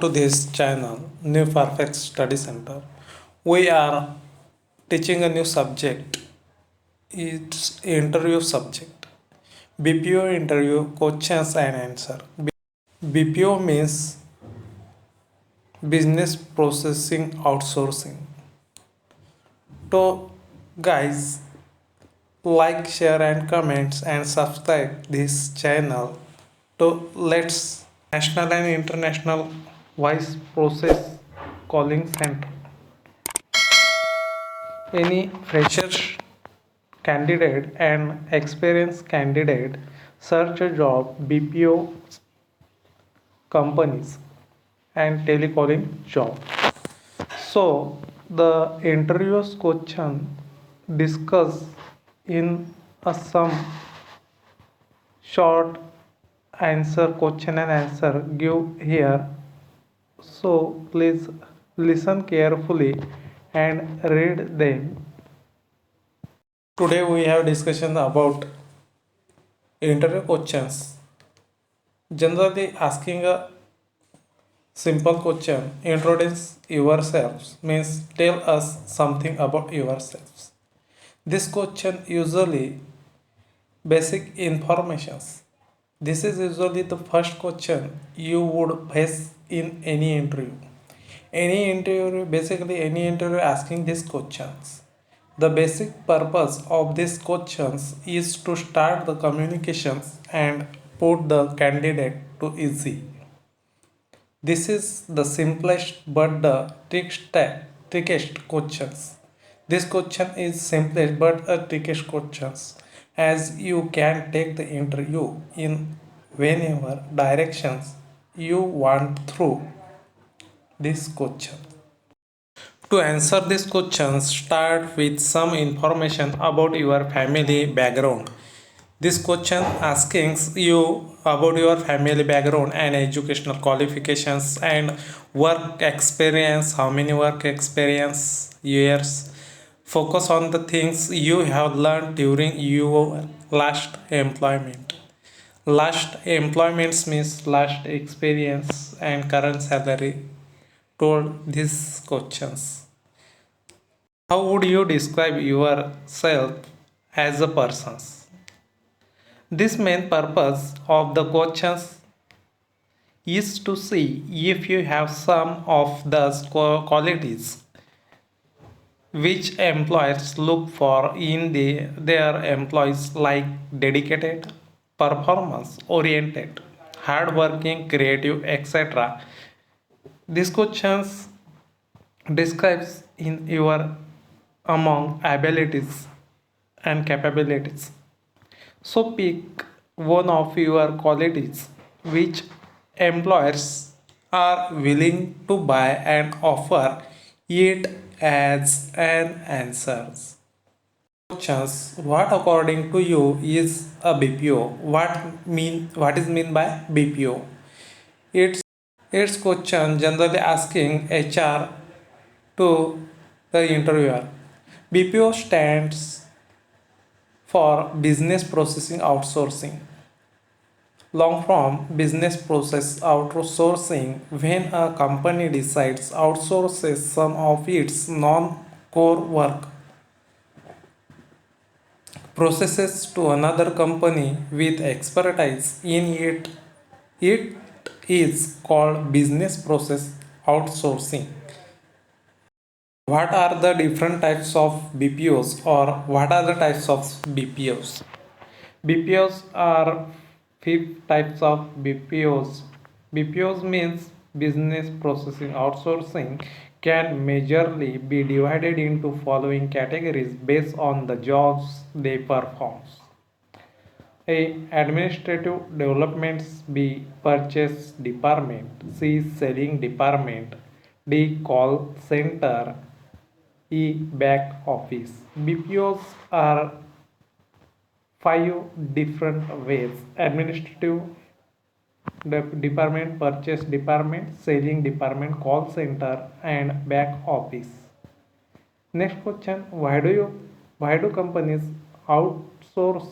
To this channel, New Perfect Study Center. We are teaching a new subject. It's interview subject. BPO interview questions and answer. BPO means business processing outsourcing. So guys, like, share and comments and subscribe this channel to let's national and international voice process calling center. Any fresher candidate and experienced candidate search a job BPO companies and telecalling job. So the interviews question discuss in a some short answer question and answer give here. So please listen carefully and read them. Today we have discussion about interview questions. Generally asking a simple question, introduce yourselves means tell us something about yourselves. This question usually basic informations. This is usually the first question you would face in any interview. Any interview asking these questions. The basic purpose of these questions is to start the communications and put the candidate to easy. This is the simplest but the trickiest questions. This question is simplest but a trickiest questions as you can take the interview in whenever directions you want through this question. To answer this question, start with some information about your family background. This question asking you about your family background and educational qualifications and work experience, how many work experience years. Focus on the things you have learned during your last employment. Last employment means last experience and current salary told these questions. How would you describe yourself as a person? This main purpose of the questions is to see if you have some of the qualities which employers look for in their employees like dedicated, performance oriented, hardworking, creative, etc. These questions describes in your among abilities and capabilities. So pick one of your qualities which employers are willing to buy and offer it as an answer. Questions. What according to you is a BPO? What is mean by BPO? It's question generally asking HR to the interviewer. BPO stands for business processing outsourcing. Long form business process outsourcing when a company decides outsources some of its non-core work processes to another company with expertise in it. It is called business process outsourcing. What are the different types of BPOs or what are the types of BPOs? BPOs are five types of BPOs. BPOs means business processing outsourcing can majorly be divided into following categories based on the jobs they perform. A. Administrative developments. B. Purchase department. C. Selling department. D. Call center. E. Back office. BPOs are five different ways: administrative department, purchase department, selling department, call center, and back office. Next question: why do companies outsource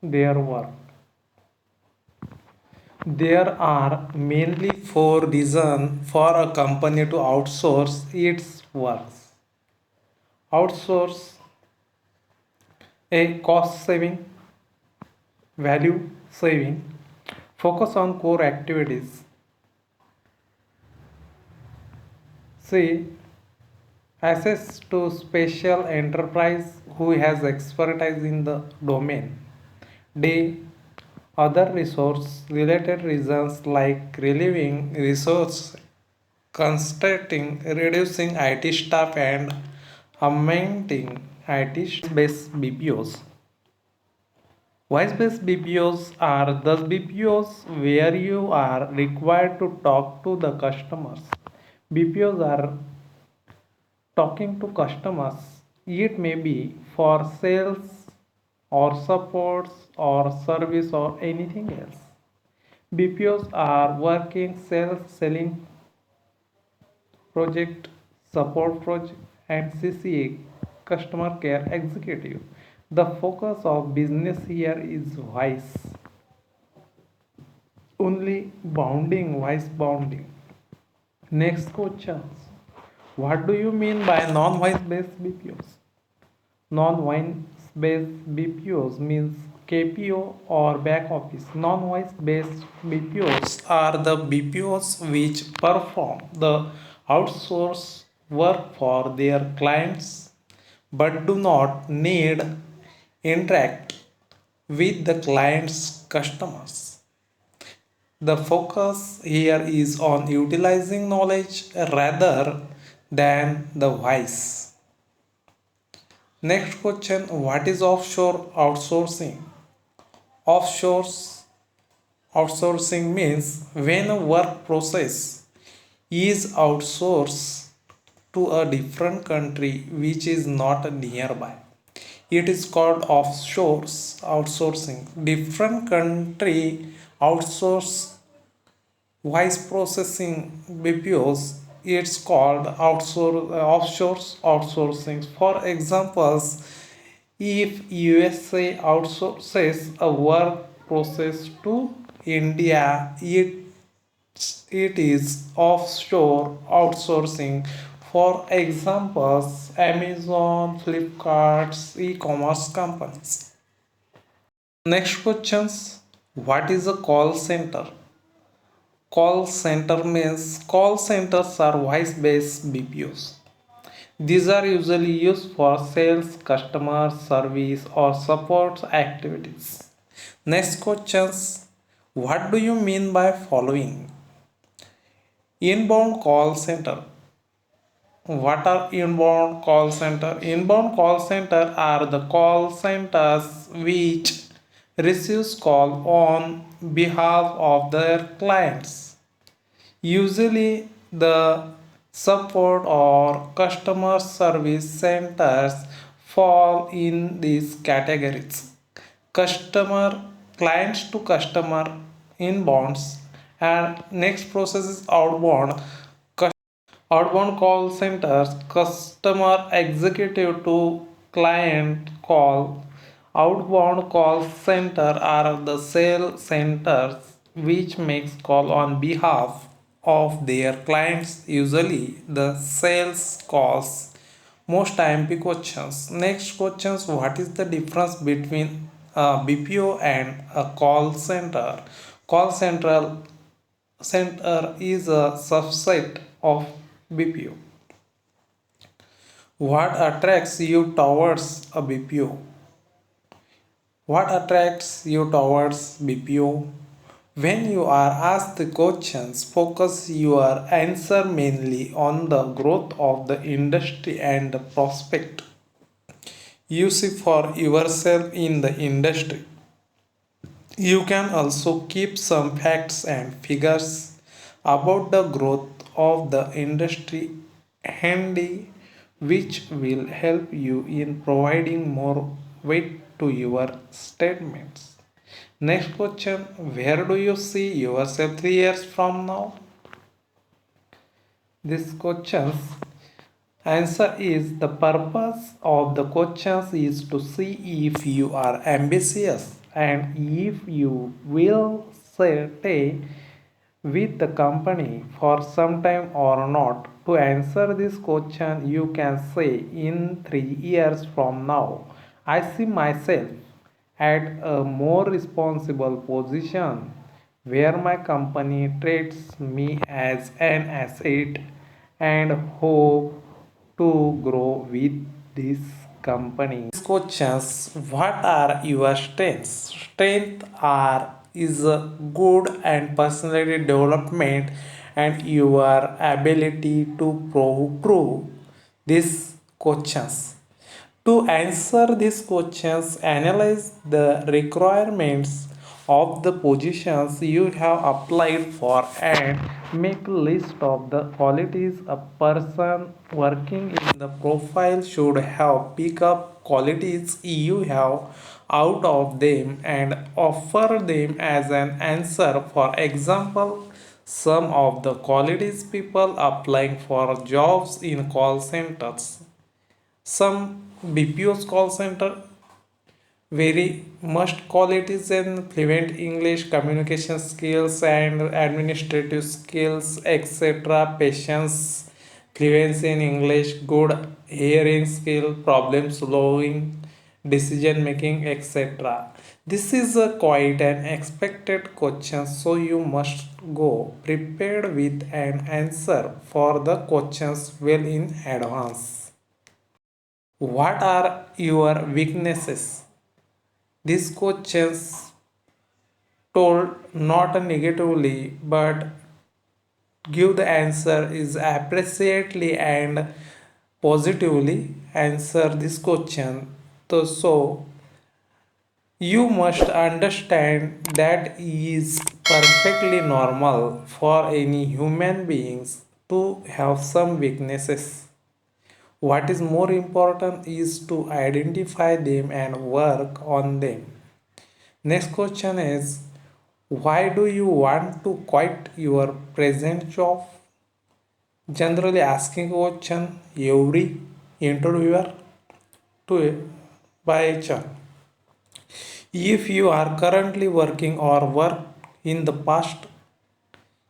their work? There are mainly four reasons for a company to outsource its works. Outsource: a cost saving, value saving, focus on core activities. C. Access to special enterprise who has expertise in the domain. D. Other resource related reasons like relieving resource constraining, reducing IT staff and augmenting IT based BPOs. Voice based BPOs are those BPOs where you are required to talk to the customers. BPOs are talking to customers. It may be for sales or supports or service or anything else. BPOs are working sales, selling project, support project, and CCA, customer care executive. The focus of business here is voice, only bounding, voice bounding. Next questions. What do you mean by non-voice based BPOs? Non-voice based BPOs means KPO or back office. Non-voice based BPOs are the BPOs which perform the outsource work for their clients but do not need interact with the client's customers. The focus here is on utilizing knowledge rather than the voice. Next question: what is offshore outsourcing? Offshore outsourcing means when a work process is outsourced to a different country which is not nearby. It is called offshore outsourcing. Different country outsource voice processing BPOs. It's called offshore outsourcing. For examples, if USA outsources a work process to India, it is offshore outsourcing. For examples, Amazon, Flipkart's e-commerce companies. Next questions. What is a call center? Call center means call centers are voice based BPOs. These are usually used for sales, customer service, or support activities. Next questions. What do you mean by following? Inbound call center. What are inbound call center? Inbound call center are the call centers which receives call on behalf of their clients. Usually, the support or customer service centers fall in these categories. Customer clients to customer inbounds, and next process is outbound. Outbound call centers, customer executive to client call. Outbound call center are the sale centers which makes call on behalf of their clients. Usually the sales calls. Most IMP questions. Next questions: what is the difference between a BPO and a call center? Call center is a subset of BPO. What attracts you towards a BPO? What attracts you towards BPO? When you are asked the questions, focus your answer mainly on the growth of the industry and the prospect you see for yourself in the industry. You can also keep some facts and figures about the growth of the industry handy, which will help you in providing more weight to your statements. Next question: where do you see yourself 3 years from now? This question's answer is: the purpose of the questions is to see if you are ambitious and if you will stay with the company for some time or not? To answer this question, you can say in 3 years from now, I see myself at a more responsible position where my company treats me as an asset and hope to grow with this company. Questions: what are your strengths? Strength are is a good and personality development and your ability to prove these questions. To answer these questions, analyze the requirements of the positions you have applied for and make a list of the qualities a person working in the profile should have. Pick up qualities you have out of them and offer them as an answer. For example, some of the qualities people applying for jobs in call centers. Some BPO's call center very must qualities in fluent English, communication skills, and administrative skills, etc. Patience, fluency in English, good hearing skill, problem solving, decision making, etc. This is a quite an expected question, so you must go prepared with an answer for the questions well in advance. What are your weaknesses? These questions told not negatively but give the answer is appreciately and positively answer this question. So you must understand that is perfectly normal for any human beings to have some weaknesses. What is more important is to identify them and work on them. Next question is, why do you want to quit your present job? Generally asking question every interviewer to by HR. If you are currently working or work in the past,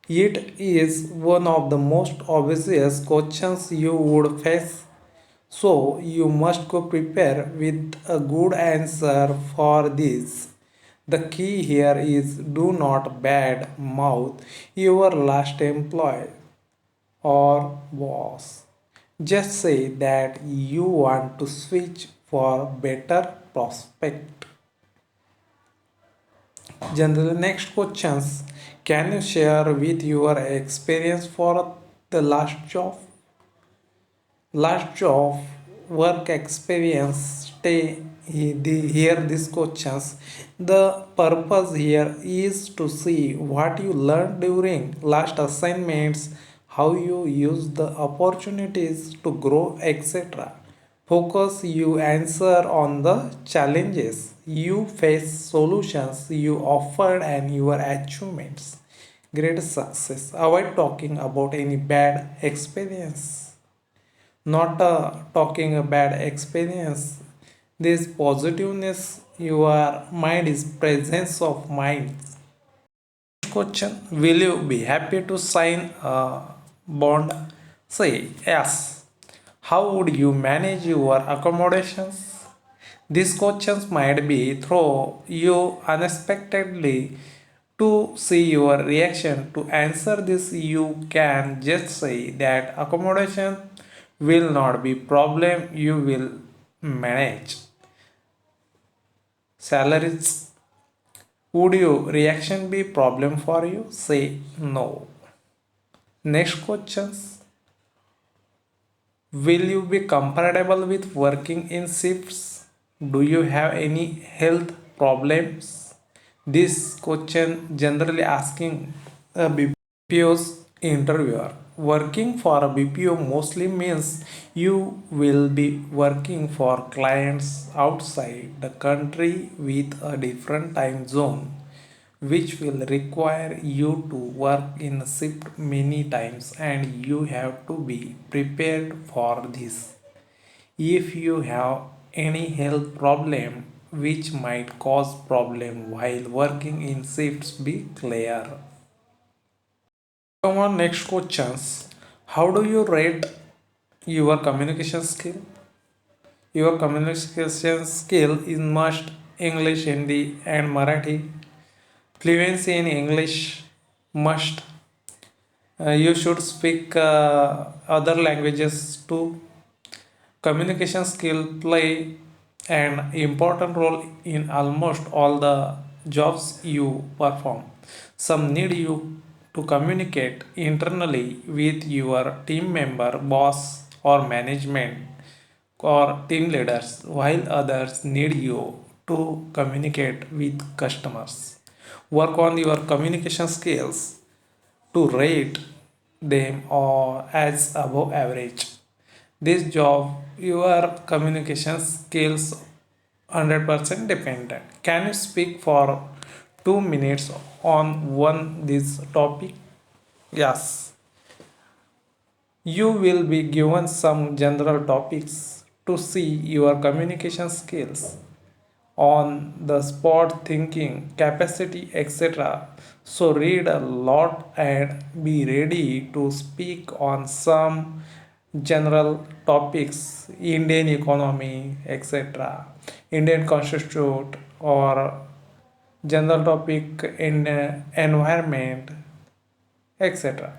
it is one of the most obvious questions you would face. So you must go prepare with a good answer for this. The key here is do not bad mouth your last employee or boss. Just say that you want to switch for better prospect. Generally, next questions. Can you share with your experience for the last job? Last job work experience stay here these questions. The purpose here is to see what you learned during last assignments, how you use the opportunities to grow, etc. Focus you answer on the challenges you face, solutions you offered, and your achievements, great success. Avoid talking about any bad experience, not talking a bad experience. This positiveness your mind is presence of mind. Question: will you be happy to sign a bond? Say yes. How would you manage your accommodations? These questions might be throw you unexpectedly. To see your reaction to answer this, you can just say that accommodation will not be problem, you will manage. Salaries, would your reaction be problem for you? Say no. Next questions: will you be comfortable with working in shifts? Do you have any health problems? This question generally asking a BPO's interviewer. Working for a BPO mostly means you will be working for clients outside the country with a different time zone, which will require you to work in a shift many times, and you have to be prepared for this. If you have any health problem, which might cause problem while working in shifts be clear. Come on, next questions. How do you rate your communication skill? Your communication skill is must English, Hindi, and Marathi. Fluency in English must. You should speak other languages too. Communication skill play an important role in almost all the jobs you perform. Some need you to communicate internally with your team member, boss, or management or team leaders, while others need you to communicate with customers. Work on your communication skills to rate them or as above average. This job, your communication skills 100% dependent. Can you speak for 2 minutes on one this topic? Yes. You will be given some general topics to see your communication skills on the spot thinking capacity etc. So read a lot and be ready to speak on some general topics, Indian economy etc., Indian constitution or general topic in environment etc.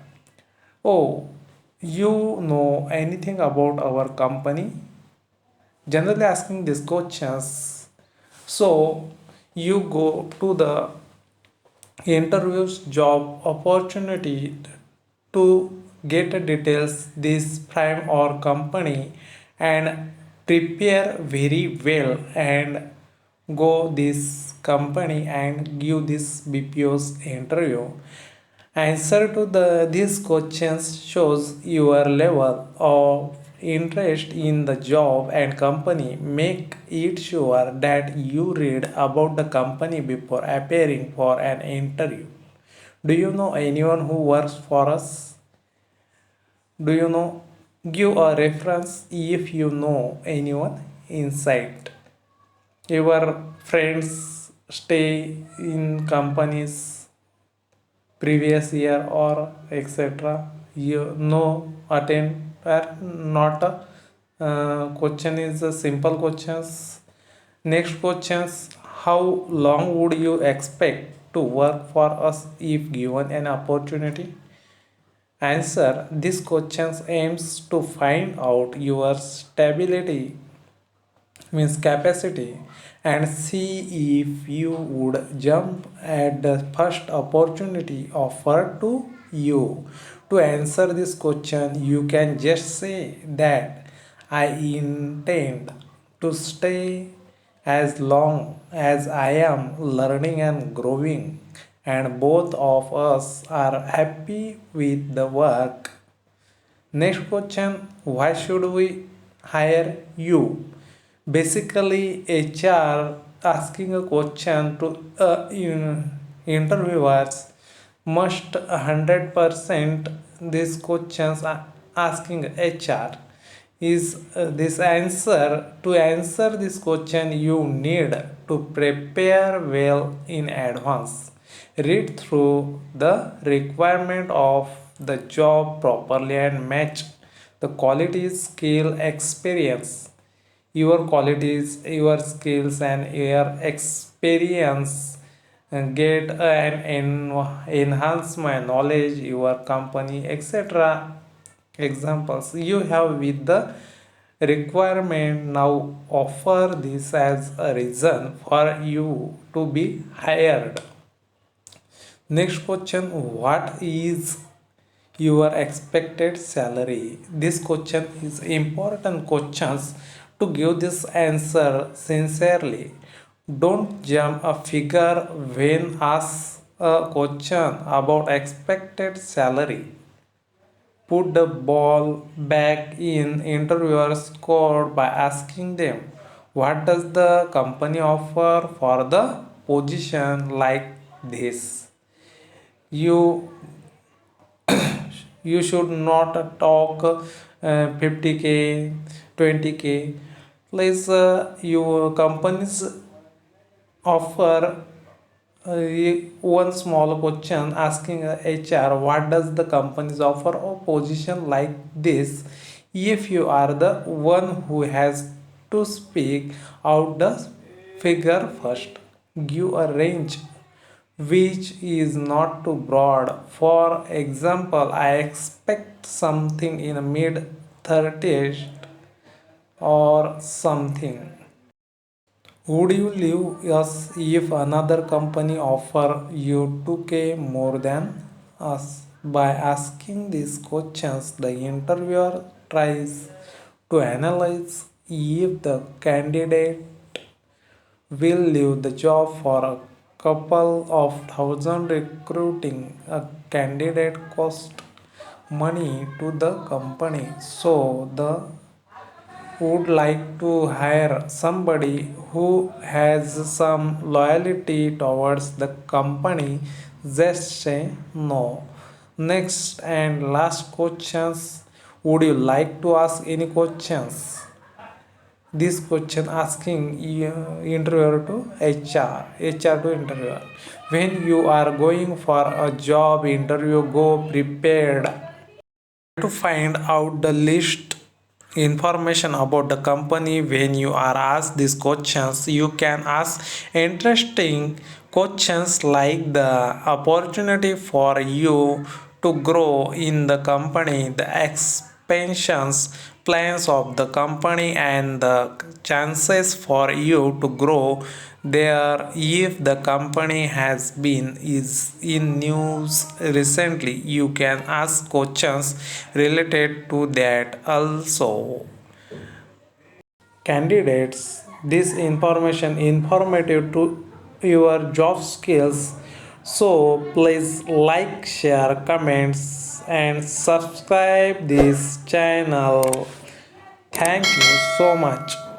Oh, you know anything about our company? Generally asking these questions. So you go to the interviews job opportunity to get details this prime or company and prepare very well and go this company and give this BPO's interview. Answer to these questions shows your level of interest in the job and company. Make it sure that you read about the company before appearing for an interview. Do you know anyone who works for us? Do you know? Give a reference if you know anyone inside. Your friends stay in companies previous year or etc. You know attend or not. Question is a simple questions. Next questions: how long would you expect to work for us if given an opportunity? Answer: this questions aims to find out your stability means capacity and see if you would jump at the first opportunity offered to you. To answer this question, you can just say that I intend to stay as long as I am learning and growing, and both of us are happy with the work. Next question: why should we hire you? Basically, HR asking a question to interviewers must 100% these questions are asking HR is this answer. To answer this question you need to prepare well in advance, read through the requirement of the job properly and match the qualities skill experience your qualities, your skills, and your experience get and enhance my knowledge, your company, etc. Examples you have with the requirement now offer this as a reason for you to be hired. Next question: what is your expected salary? This question is important questions to give this answer sincerely. Don't jump a figure when asked a question about expected salary. Put the ball back in interviewer's court by asking them what does the company offer for the position like this. You you should not talk 50k 20k. Please your companies offer one small question asking HR what does the company's offer a position like this. If you are the one who has to speak out the figure first, give a range which is not too broad. For example, I expect something in mid 30s or something. Would you leave us if another company offer you 2k more than us? By asking these questions, the interviewer tries to analyze if the candidate will leave the job for a couple of thousand. Recruiting a candidate cost money to the company, so the would like to hire somebody who has some loyalty towards the company, just say no. Next and last questions. Would you like to ask any questions? This question asking interviewer to HR to interviewer. When you are going for a job interview, go prepared to find out the least information about the company. When you are asked these questions, you can ask interesting questions like the opportunity for you to grow in the company, the expansions plans of the company, and the chances for you to grow there. If the company has been is in news recently, you can ask questions related to that also. Candidates, this information informative to your job skills. So please like, share, comments, and subscribe this channel. Thank you so much.